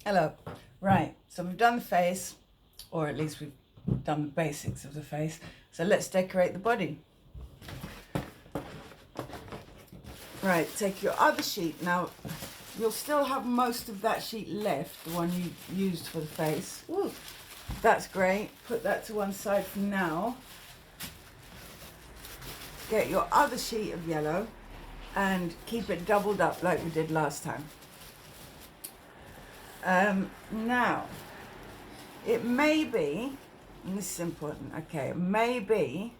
Hello. Right, so we've done the face, or at least we've done the basics of the face. So let's decorate the body. Right, take your other sheet. Now, you'll still have most of that sheet left, the one you used for the face. Ooh, that's great. Put that to one side for now. Get your other sheet of yellow and keep it doubled up like we did last time. Now, it may be, and this is important, okay, it may be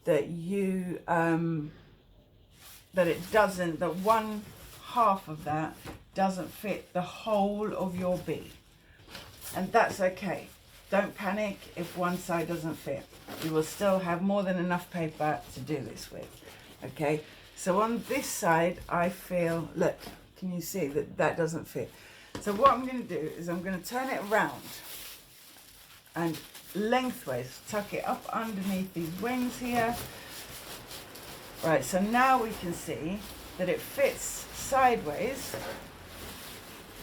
that you, that one half of that doesn't fit the whole of your bee. And that's okay. Don't panic if one side doesn't fit. You will still have more than enough paper to do this with, okay? So on this side, I feel, look, can you see that that doesn't fit? So what I'm going to do is I'm going to turn it around and lengthways, tuck it up underneath these wings here. Right, so now we can see that it fits sideways.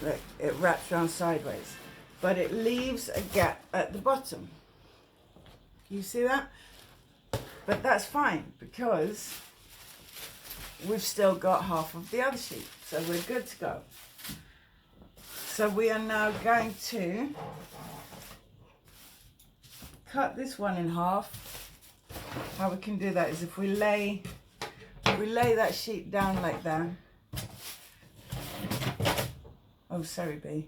Look, it wraps around sideways, but it leaves a gap at the bottom. You see that? But that's fine because we've still got half of the other sheet, so we're good to go. So we are now going to cut this one in half. How we can do that is if we lay that sheet down like that. Oh, sorry, B.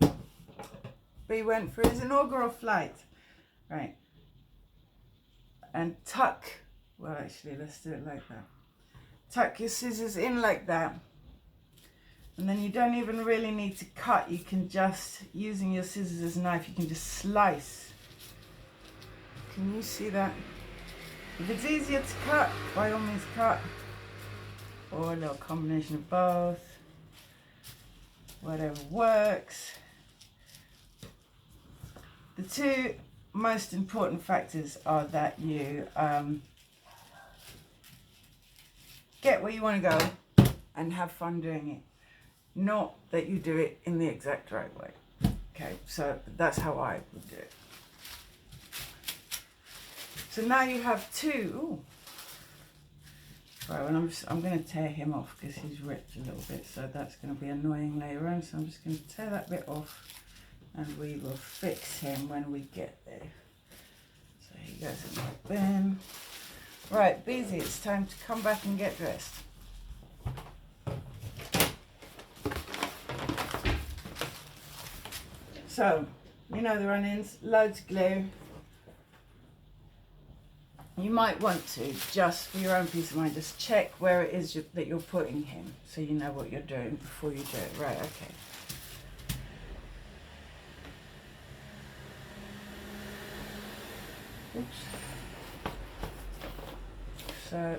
B went for his inaugural flight. Right. And tuck, well, actually, let's do it like that. Tuck your scissors in like that. And then you don't even really need to cut. You can just, using your scissors as a knife, you can just slice. Can you see that? If it's easier to cut, by all means cut. Or a little combination of both. Whatever works. The two most important factors are that you get where you want to go and have fun doing it. Not that you do it in the exact right way. Okay, so that's how I would do it. So now you have two. Ooh. Right, well, I'm going to tear him off because he's ripped a little bit, so that's going to be annoying later on. So I'm just going to tear that bit off, and we will fix him when we get there. So he goes in my bin. Right, Beezy, it's time to come back and get dressed. So, you know the run-ins, loads of glue. You might want to, just for your own peace of mind, just check where it is that you're putting him, so you know what you're doing before you do it. Right, okay. Oops. So,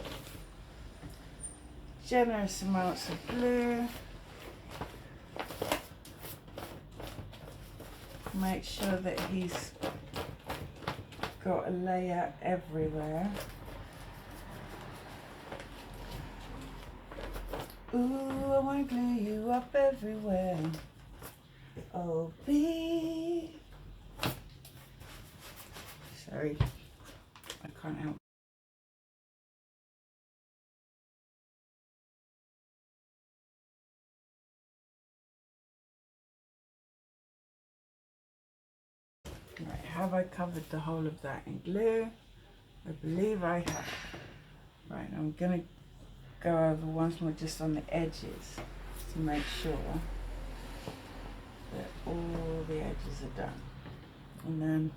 generous amounts of glue. Make sure that he's got a layer everywhere. Ooh, I want to glue you up everywhere. Oh, B. Sorry, I can't help. Right, have I covered the whole of that in glue? I believe I have. Right, I'm going to go over once more just on the edges to make sure that all the edges are done. And then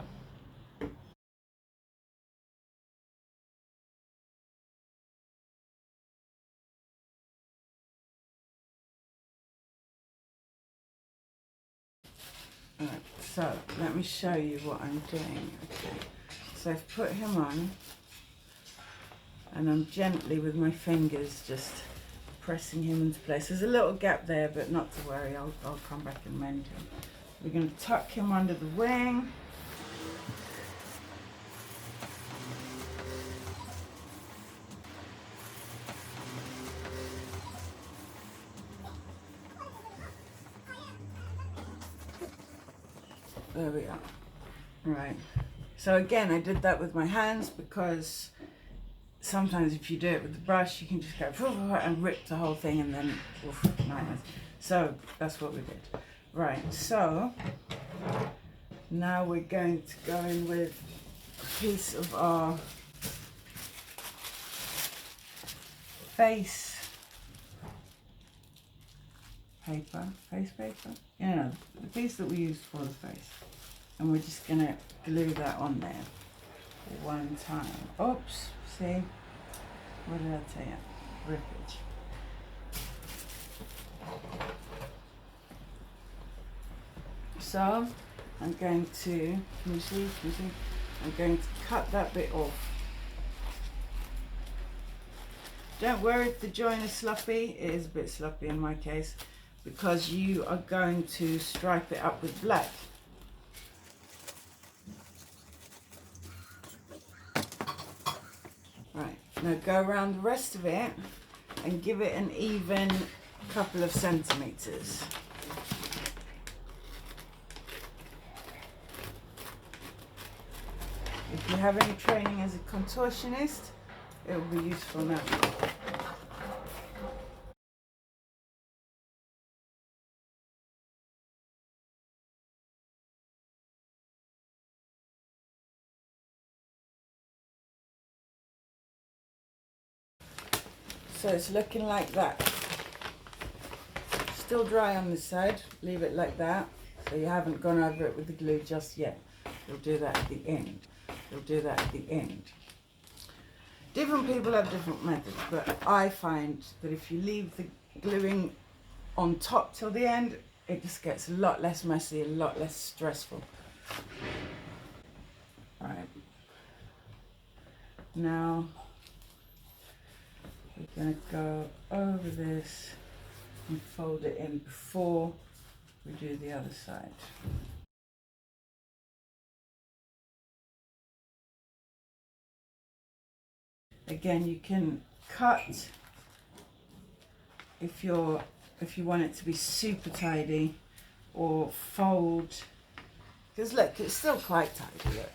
right, so let me show you what I'm doing. Okay, so I've put him on and I'm gently with my fingers just pressing him into place. There's a little gap there, but not to worry, I'll come back and mend him. We're going to tuck him under the wing. There we are. Right. So again, I did that with my hands because sometimes if you do it with the brush, you can just go and rip the whole thing and then, oof, nightmares. So that's what we did. Right, so now we're going to go in with a piece of our face paper, you know, the piece that we used for the face. And we're just gonna glue that on there one time. Oops, see? What did I tell you? Rippage. So I'm going to, can you see? I'm going to cut that bit off. Don't worry if the join is sloppy. It is a bit sloppy in my case because you are going to stripe it up with black. Right, now go around the rest of it and give it an even couple of centimeters. If you have any training as a contortionist, it will be useful now. So it's looking like that. Still dry on this side, leave it like that. So you haven't gone over it with the glue just yet. You'll do that at the end. You'll do that at the end. Different people have different methods, but I find that if you leave the gluing on top till the end, it just gets a lot less messy, a lot less stressful. Right. Now, we're going to go over this and fold it in before we do the other side. Again, you can cut if you want it to be super tidy, or fold, because look, it's still quite tidy, look.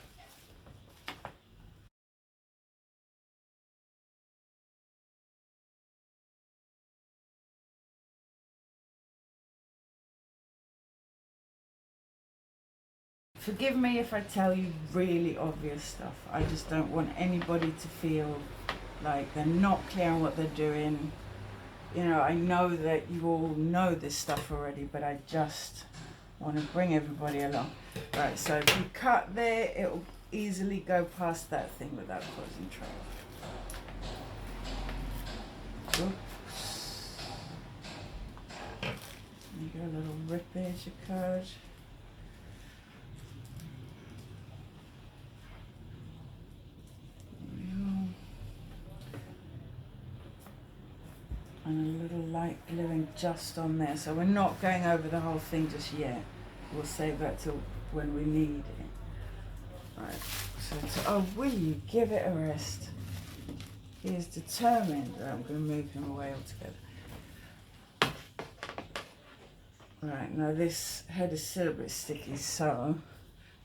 Forgive me if I tell you really obvious stuff. I just don't want anybody to feel like they're not clear on what they're doing. You know, I know that you all know this stuff already, but I just want to bring everybody along. Right, so if you cut there, it'll easily go past that thing without causing trouble. Oops. You got a little rippage occurred. And a little light gluing just on there. So we're not going over the whole thing just yet. We'll save that till when we need it. Right, so oh, will you give it a rest? He is determined. Right, I'm going to move him away altogether. Right, now this head is still a bit sticky, so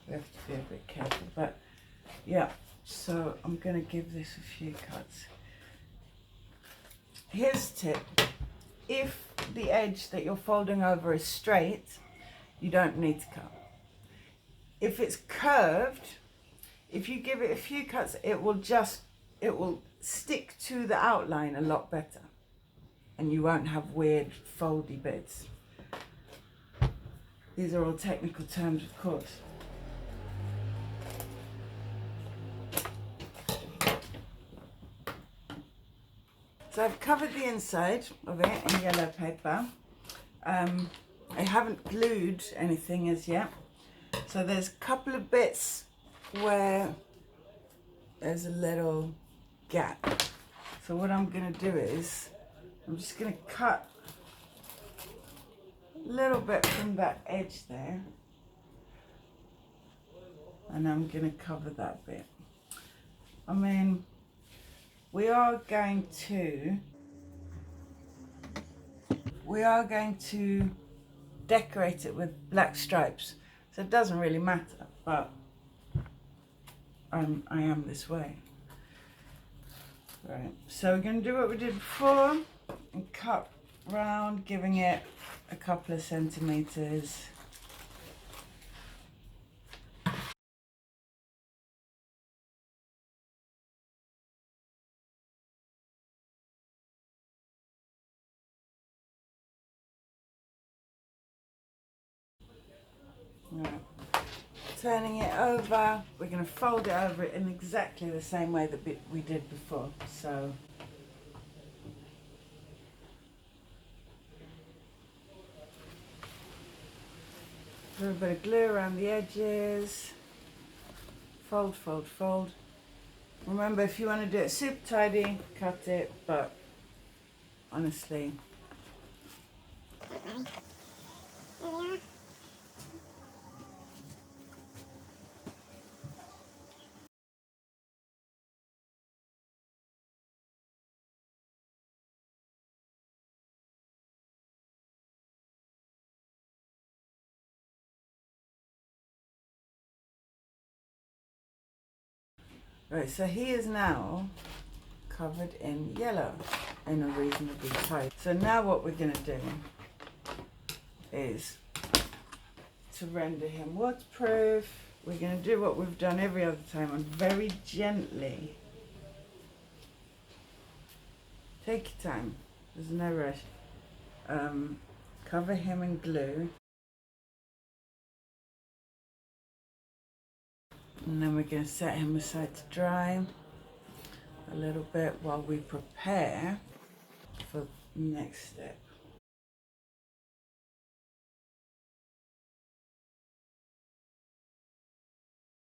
we have to be a bit careful. But yeah, so I'm going to give this a few cuts. Here's a tip. If the edge that you're folding over is straight, you don't need to cut. If it's curved, if you give it a few cuts, it will stick to the outline a lot better. And you won't have weird foldy bits. These are all technical terms, of course. So I've covered the inside of it in yellow paper. I haven't glued anything as yet. So there's a couple of bits where there's a little gap. So what I'm going to do is, I'm just going to cut a little bit from that edge there. And I'm going to cover that bit. I mean, we are going to decorate it with black stripes. So it doesn't really matter, but I am this way. Right, so we're going to do what we did before and cut round, giving it a couple of centimetres. Right. Turning it over, we're going to fold it over in exactly the same way that we did before. So a little bit of glue around the edges, fold, fold, fold. Remember, if you want to do it super tidy, cut it, but honestly, right, so he is now covered in yellow in a reasonably tight. So now what we're going to do is to render him waterproof. We're going to do what we've done every other time and very gently. Take your time, there's no rush. Cover him in glue. And then we're going to set him aside to dry a little bit while we prepare for the next step.